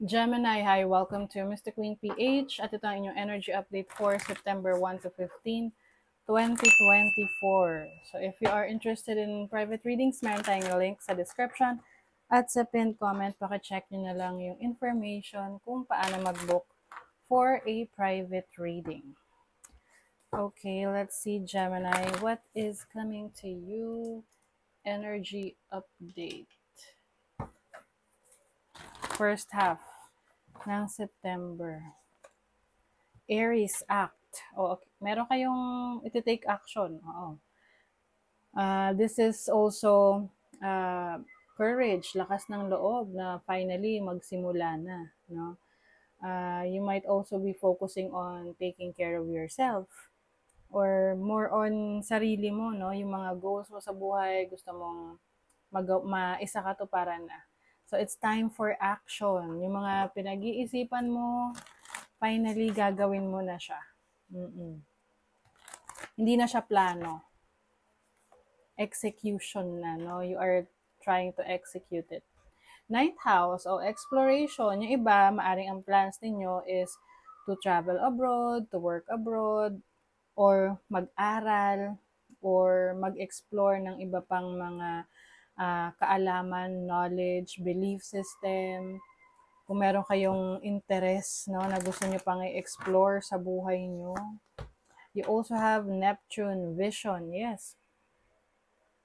Gemini, hi, welcome to Mr. Queen PH at ito ang inyong energy update for September 1 to 15, 2024. So if you are interested in private readings, meron tayong link sa description at sa pinned comment, pakicheck nyo na lang yung information kung paano mag-book for a private reading. Okay, let's see Gemini, what is coming to you? Energy update. First half ng September. Aries act. Okay. Meron kayong iti-take action. Oo. This is also courage, lakas ng loob na finally magsimula na, no? You might also be focusing on taking care of yourself or more on sarili mo, no? Yung mga goals mo sa buhay, gusto mong maisakatuparan na. So it's time for action. Yung mga pinag-iisipan mo, finally gagawin mo na siya. Hindi na siya plano. Execution na, no? You are trying to execute it. Ninth house o exploration. Yung iba, maaring ang plans ninyo is to travel abroad, to work abroad, or mag-aral, or mag-explore ng iba pang mga kaalaman, knowledge, belief system. Kung meron kayong interest, no, na gusto nyo pang i-explore sa buhay nyo. You also have Neptune vision. Yes.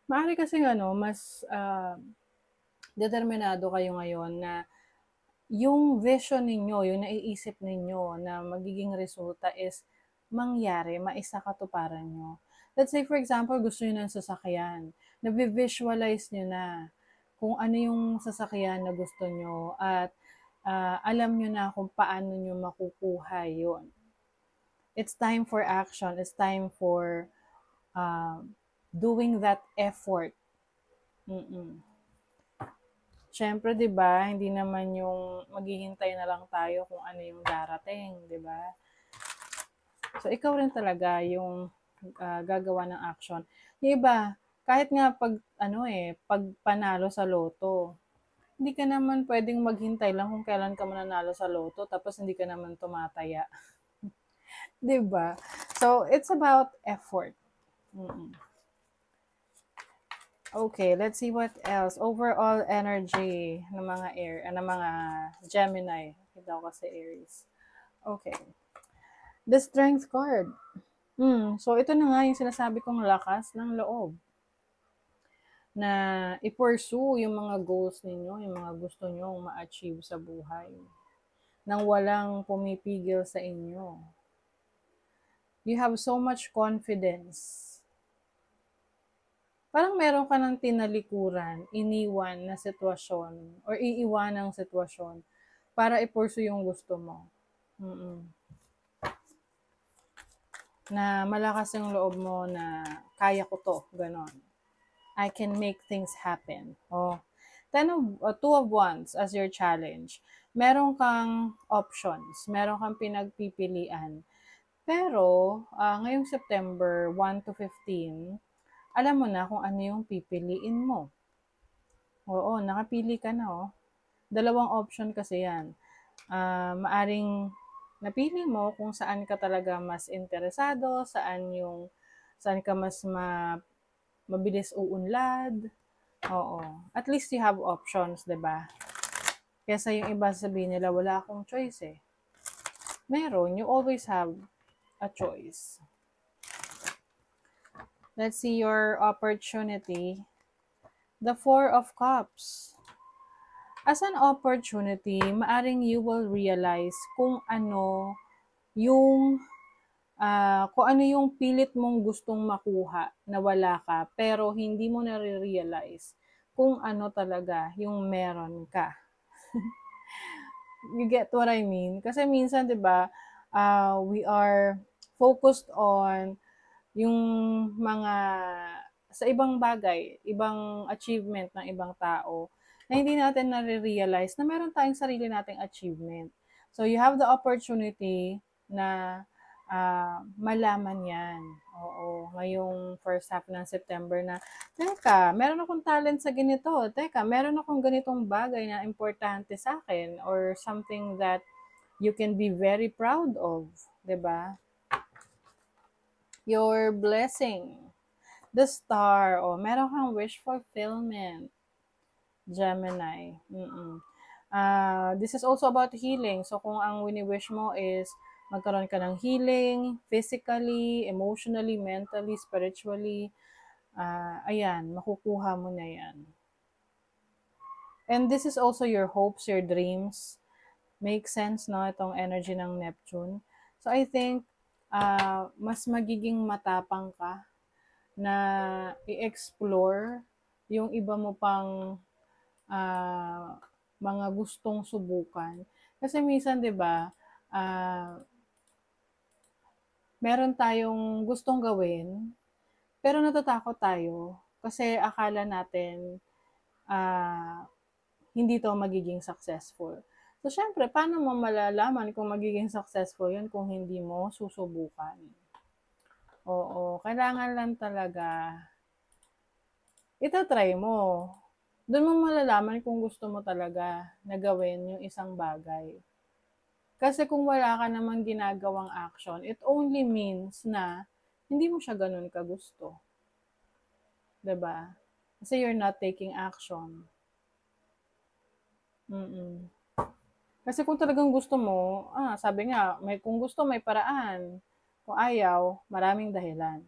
Maaari kasi mas determinado kayo ngayon na yung vision ninyo, yung naiisip ninyo na magiging resulta is mangyari, maisakatuparan nyo. Let's say, for example, gusto nyo ng sasakyan. Nabi-visualize nyo na kung ano yung sasakyan na gusto nyo at alam nyo na kung paano nyo makukuha yun. It's time for action. It's time for doing that effort. Siyempre, 'di ba, hindi naman yung maghihintay na lang tayo kung ano yung darating, 'di ba? So ikaw rin talaga yung gagawa ng action. Yung iba, kahit nga pag panalo sa loto, hindi ka naman pwedeng maghintay lang kung kailan ka mananalo sa loto tapos hindi ka naman tumataya. 'Di ba? So it's about effort. Okay, let's see what else. Overall energy ng mga ng mga Gemini. Kita ko kasi Aries. Okay. The Strength card. So ito na nga yung sinasabi kong lakas ng loob. Na i-pursue yung mga goals ninyo, yung mga gusto nyong ma-achieve sa buhay. Nang walang pumipigil sa inyo. You have so much confidence. Parang meron ka ng tinalikuran, iniwan na sitwasyon, or iiwanang sitwasyon para i-pursue yung gusto mo. Na malakas yung loob mo na kaya ko to, ganon. I can make things happen. Two of Wands as your challenge. Meron kang options, meron kang pinagpipilian. Pero, ngayong September 1 to 15, alam mo na kung ano yung pipiliin mo. Oo, nakapili ka na, oh. Dalawang option kasi yan. Maaring napili mo kung saan ka talaga mas interesado, saan ka mas mabilis uunlad. Oo. At least you have options, 'di ba? Kesa yung iba sabihin nila, wala akong choice eh. Meron, you always have a choice. Let's see your opportunity. The Four of Cups. As an opportunity, maaring you will realize kung ano yung pilit mong gustong makuha na wala ka, pero hindi mo na-realize kung ano talaga yung meron ka. You get what I mean? Kasi minsan, 'di ba, we are focused on yung mga sa ibang bagay, ibang achievement ng ibang tao na hindi natin na-realize na meron tayong sarili nating achievement. So you have the opportunity na malaman yan. Oo, ngayong first half ng September na, teka, meron akong talent sa ganito. Teka, meron akong ganitong bagay na importante sa akin or something that you can be very proud of. 'Di ba? Your blessing. The star. O, meron kang wish fulfillment. Gemini. This is also about healing. So, kung ang wini-wish mo is magkaroon ka ng healing, physically, emotionally, mentally, spiritually, ayan, makukuha mo na yan. And this is also your hopes, your dreams. Make sense, no? Itong energy ng Neptune. So, I think, mas magiging matapang ka na i-explore yung iba mo pang mga gustong subukan. Kasi minsan, 'di ba, meron tayong gustong gawin, pero natatakot tayo kasi akala natin hindi to magiging successful. So, syempre, paano mo malalaman kung magiging successful yun kung hindi mo susubukan? Oo, kailangan lang talaga itatry mo. Doon mo malalaman kung gusto mo talaga na gawin yung isang bagay. Kasi kung wala ka namang ginagawang action, it only means na hindi mo siya ganun kagusto. 'Di ba? Kasi you're not taking action. Kasi kung talagang gusto mo, sabi nga, kung gusto may paraan. Kung ayaw, maraming dahilan.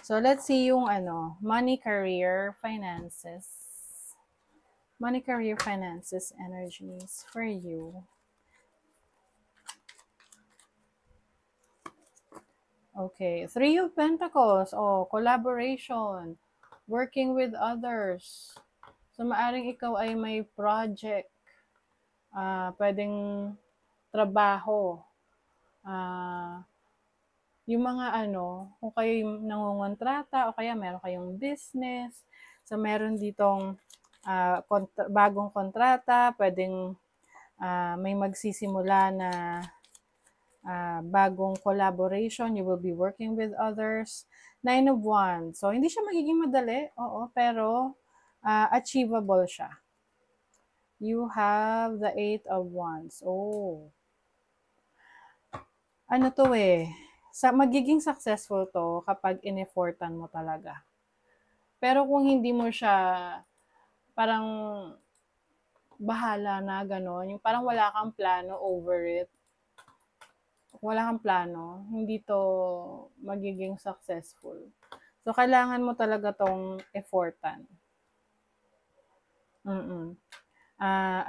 So, let's see yung money, career, finances. Money, career, finances, energies for you. Okay, Three of Pentacles. Oh, collaboration. Working with others. So, maaring ikaw ay may project. Pwedeng trabaho. Yung mga kung kayo yung nangungontrata o kaya meron kayong business. So, meron ditong bagong kontrata, pwedeng may magsisimula na bagong collaboration, you will be working with others. Nine of Wands. So, hindi siya magiging madali, oo, pero achievable siya. You have the Eight of Wands. Oh. Ano to magiging successful to kapag in-effortan mo talaga. Pero kung hindi mo siya parang bahala na gano'n, yung parang wala kang plano over it, wala kang plano, hindi to magiging successful. So, kailangan mo talaga tong effortan.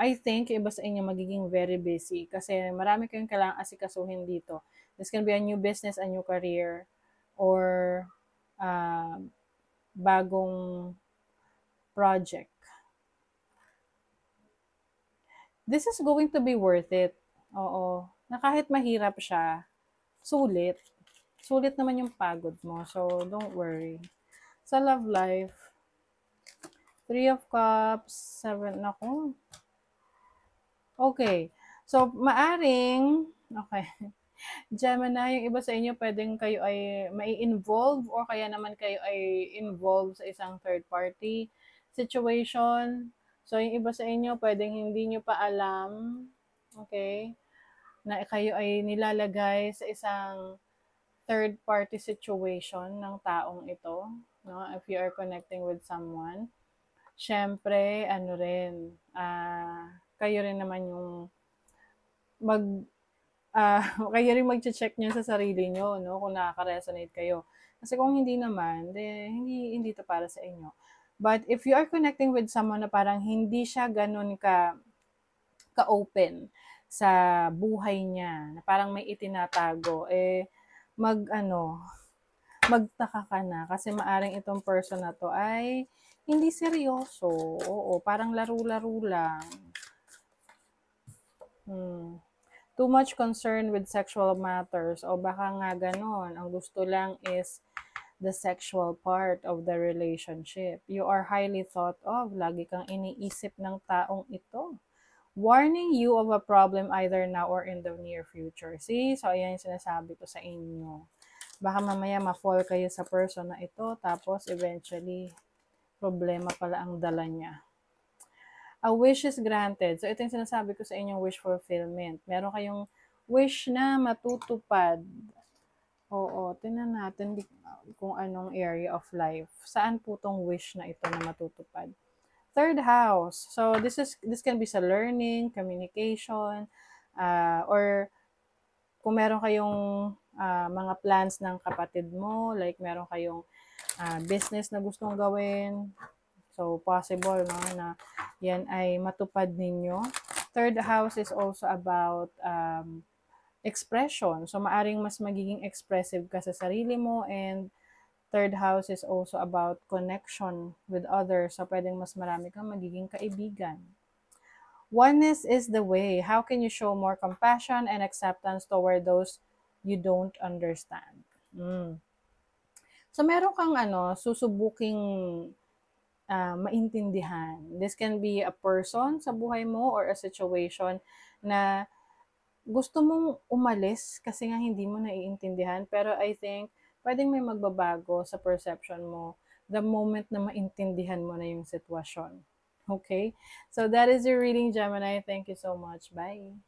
I think iba sa inyo magiging very busy kasi marami kayong kailangang asikasuhin dito. This can be a new business, a new career, or bagong project. This is going to be worth it. Oo. Na kahit mahirap siya, sulit. Sulit naman yung pagod mo. So, don't worry. Sa love life, Three of Cups, Seven, naku. Okay. So, maaring, okay. Gemini, yung iba sa inyo, pwedeng kayo ay mai-involve or kaya naman kayo ay involved sa isang third party situation. So, yung iba sa inyo, pwedeng hindi nyo pa alam, okay, na kayo ay nilalagay sa isang third party situation ng taong ito, no? If you are connecting with someone, syempre, kayo rin naman yung kayo rin mag-check nyo sa sarili nyo, no? Kung nakaka-resonate kayo. Kasi kung hindi naman, hindi to para sa inyo. But if you are connecting with someone na parang hindi siya ganun ka-open sa buhay niya, na parang may itinatago, magtaka ka na kasi maaring itong person na to ay hindi seryoso. Oo, parang laro-laro lang. Too much concern with sexual matters o baka nga ganon. Ang gusto lang is the sexual part of the relationship. You are highly thought of. Lagi kang iniisip ng taong ito. warning you of a problem either now or in the near future. See? So, ayan yung sinasabi ko sa inyo. Baka mamaya ma-fall kayo sa person na ito, tapos eventually, problema pala ang dala niya. A wish is granted. So, ito yung sinasabi ko sa inyong wish fulfillment. Meron kayong wish na matutupad. Oo, tingnan natin kung anong area of life. Saan po tong wish na ito na matutupad? Third house. So, this can be sa learning, communication, or kung meron kayong mga plans ng kapatid mo, like meron kayong business na gustong gawin, so possible no, na yan ay matupad ninyo. Third house is also about expression. So, maaring mas magiging expressive ka sa sarili mo, and third house is also about connection with others. So, pwedeng mas marami kang magiging kaibigan. Oneness is the way. How can you show more compassion and acceptance toward those you don't understand? So, meron kang susubuking maintindihan. This can be a person sa buhay mo or a situation na gusto mong umalis kasi nga hindi mo naiintindihan. Pero I think, pwedeng may magbabago sa perception mo the moment na maintindihan mo na yung sitwasyon. Okay? So that is your reading, Gemini. Thank you so much. Bye!